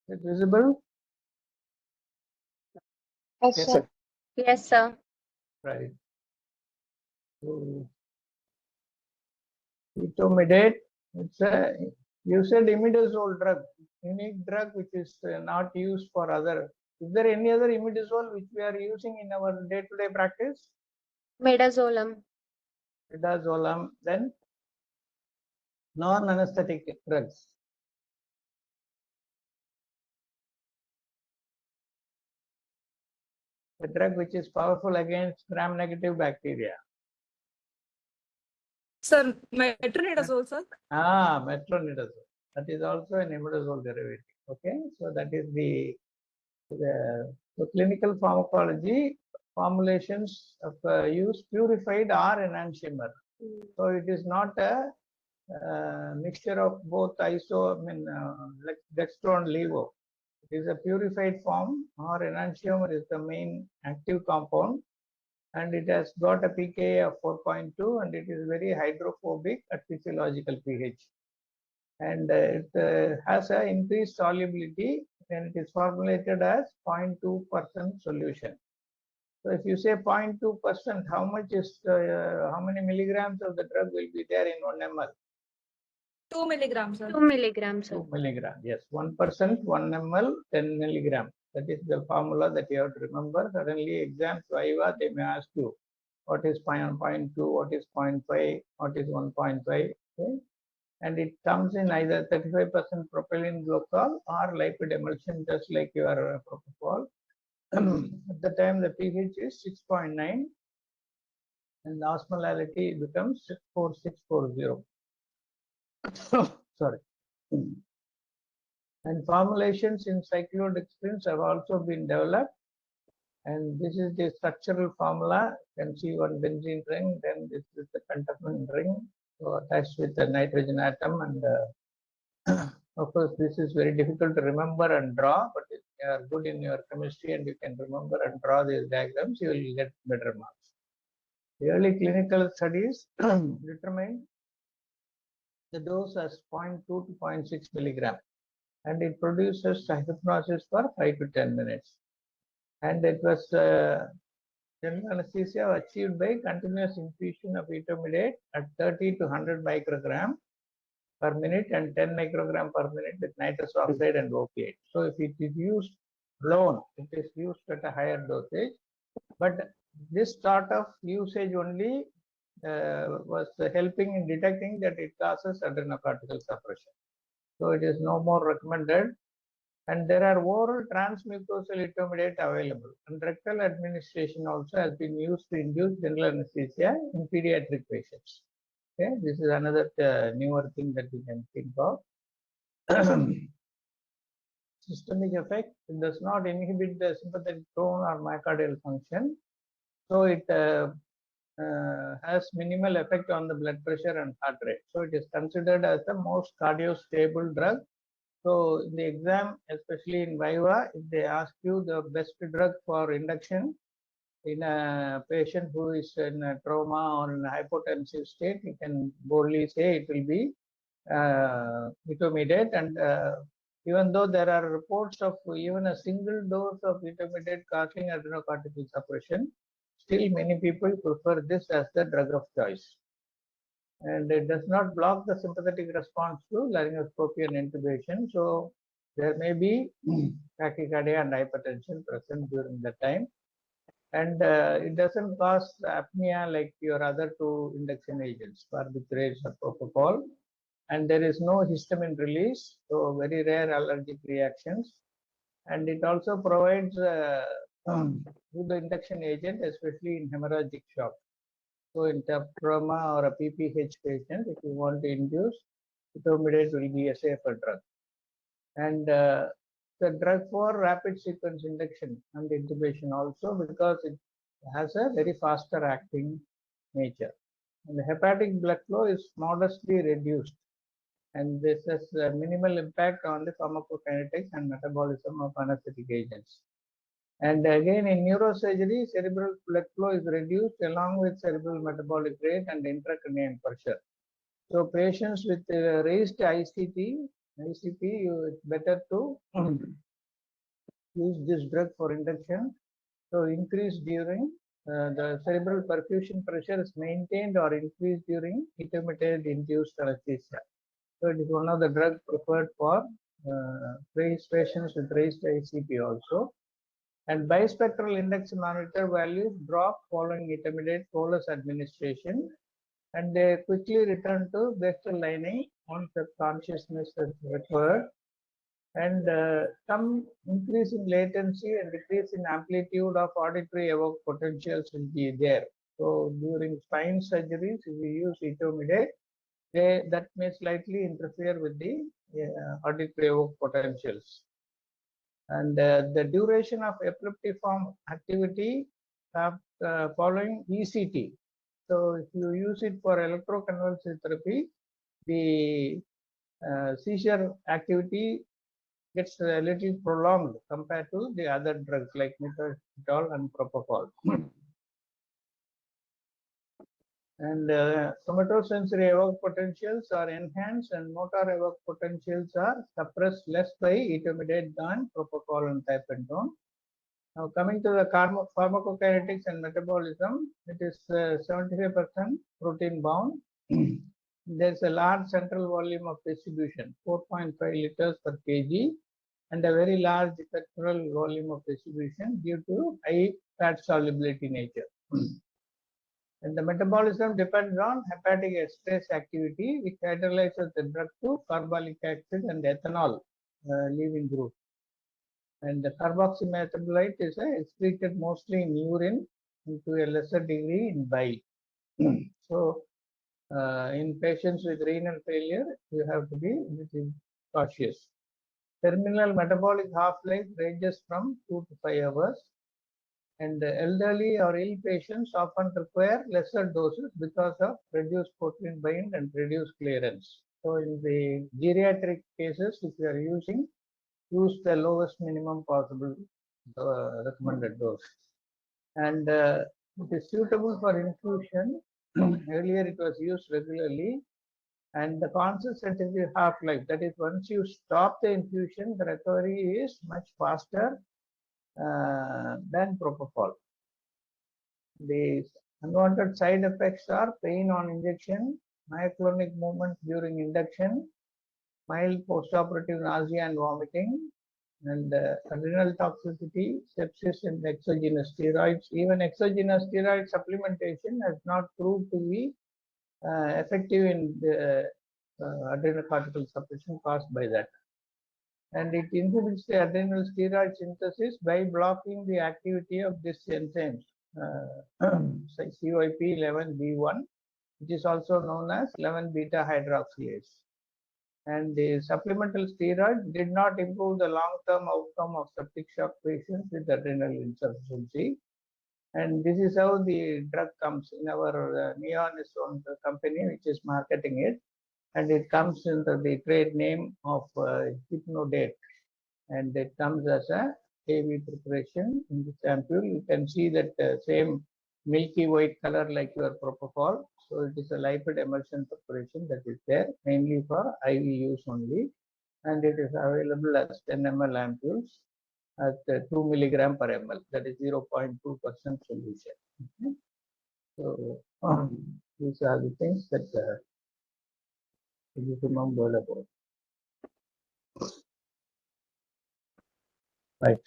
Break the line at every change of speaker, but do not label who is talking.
Is it visible?
Yes,
Yes,
sir. Yes, sir.
right. So, Etomidate, it's a, you said imidazole drug, unique drug which is not used for other. Is there any other imidazole which we are using in our day-to-day practice?
Midazolam.
Midazolam, then non-anesthetic drugs. A drug which is powerful against gram-negative bacteria.
Sir, metronidazole, sir.
Metronidazole. That is also an imidazole derivative. Okay, so that is the clinical pharmacology formulations of use purified or enantiomer. So it is not a mixture of both like dextro and levo. It is a purified form, or enantiomer is the main active compound, and it has got a pKa of 4.2, and it is very hydrophobic at physiological pH. And it has an increased solubility when it is formulated as 0.2% solution. So if you say 0.2%, how much is how many milligrams of the drug will be there in 1 ml?
2 milligrams, sir.
2 milligrams, sir.
2 milligram. Yes, 1%, 1 ml, 10 milligram. That is the formula that you have to remember. Suddenly, exams, Viva, they may ask you what is 0.2, what is 0.5, what is 1.5. Okay? And it comes in either 35% propylene glycol or lipid emulsion, just like your propofol. At the time, the pH is 6.9, and the osmolality becomes 64640. Sorry. And formulations in cyclodextrins have also been developed. And this is the structural formula. You can see one benzene ring, then this is the pentapene ring, so attached with the nitrogen atom. And of course, this is very difficult to remember and draw, but if you are good in your chemistry and you can remember and draw these diagrams, you will get better marks. The early clinical studies determined the dose as 0.2 to 0.6 milligram, and it produces hypnosis for 5 to 10 minutes. And it was general anesthesia achieved by continuous infusion of etomidate at 30 to 100 microgram per minute and 10 microgram per minute with nitrous oxide and opiate. So if it is used alone, it is used at a higher dosage. But this sort of usage only was helping in detecting that it causes adrenocortical suppression. So it is no more recommended. And there are oral transmucosal etomidate available. And rectal administration also has been used to induce general anesthesia in pediatric patients. Okay, this is another newer thing that we can think of. Systemic effect, it does not inhibit the sympathetic tone or myocardial function. So it has minimal effect on the blood pressure and heart rate. So it is considered as the most cardiostable drug. So in the exam, especially in Viva, if they ask you the best drug for induction in a patient who is in a trauma or in a hypotensive state, you can boldly say it will be etomidate. And even though there are reports of even a single dose of etomidate causing adrenocortical suppression, still many people prefer this as the drug of choice. And it does not block the sympathetic response to laryngoscopy and intubation. So there may be tachycardia and hypertension present during the time. And it doesn't cause apnea like your other two induction agents, barbiturates or propofol. And there is no histamine release, so very rare allergic reactions. And it also provides good induction agent, especially in hemorrhagic shock. So in trauma or a PPH patient, if you want to induce, etomidate will be a safer drug. And the drug for rapid sequence induction and intubation also, because it has a very faster acting nature. And the hepatic blood flow is modestly reduced. And this has a minimal impact on the pharmacokinetics and metabolism of anesthetic agents. And again, in neurosurgery, cerebral blood flow is reduced along with cerebral metabolic rate and intracranial pressure. So patients with raised ICT ICP, it's better to use this drug for induction. So increase during the cerebral perfusion pressure is maintained or increased during intermittent induced anesthesia. So it is one of the drugs preferred for patients with raised ICP also. And bispectral index monitor values drop following intermediate bolus administration, and they quickly return to baseline once the consciousness is recovered. And some increase in latency and decrease in amplitude of auditory evoked potentials will be there. So during spine surgeries, if we use Etomidate, that may slightly interfere with the auditory evoked potentials. And the duration of epileptiform activity following ECT. So if you use it for electroconvulsive therapy, the seizure activity gets a little prolonged compared to the other drugs like Miot and Propofol. And somatosensory evoked potentials are enhanced and motor evoked potentials are suppressed less by Etomidate than Propofol and Thiopentone. Now coming to the pharmacokinetics and metabolism, it is 75% protein bound. There's a large central volume of distribution, 4.5 liters per kg, and a very large pectoral volume of distribution due to high fat solubility nature. And the metabolism depends on hepatic esterase activity, which hydrolyzes the drug to carbolic acid and ethanol leaving group. And the carboxy metabolite is excreted mostly in urine and to a lesser degree in bile. So in patients with renal failure, you have to be a little cautious. Terminal metabolic half-life ranges from 2 to 5 hours. And the elderly or ill patients often require lesser doses because of reduced protein bind and reduced clearance. So in the geriatric cases, if you are using, use the lowest minimum possible recommended dose. And it is suitable for infusion. Earlier it was used regularly, and the concentrated half-life, that is, once you stop the infusion, the recovery is much faster than Propofol. The unwanted side effects are pain on injection, myoclonic movement during induction, mild postoperative nausea and vomiting, and adrenal toxicity, sepsis, and exogenous steroids. Even exogenous steroid supplementation has not proved to be effective in the adrenal cortical suppression caused by that. And it inhibits the adrenal steroid synthesis by blocking the activity of this enzyme, CYP11B1, which is also known as 11-beta hydroxylase. And the supplemental steroid did not improve the long-term outcome of septic shock patients with adrenal insufficiency. And this is how the drug comes in our Miot is one company which is marketing it, and it comes under the trade name of Etomidate, and it comes as a AV preparation in this ampule. You can see that same milky white color like your Propofol. So it is a lipid emulsion preparation that is there, mainly for IV use only, and it is available as 10 ml ampules at 2 milligram per ml, that is 0.2% solution. Okay. So these are the things that you remember about. Right.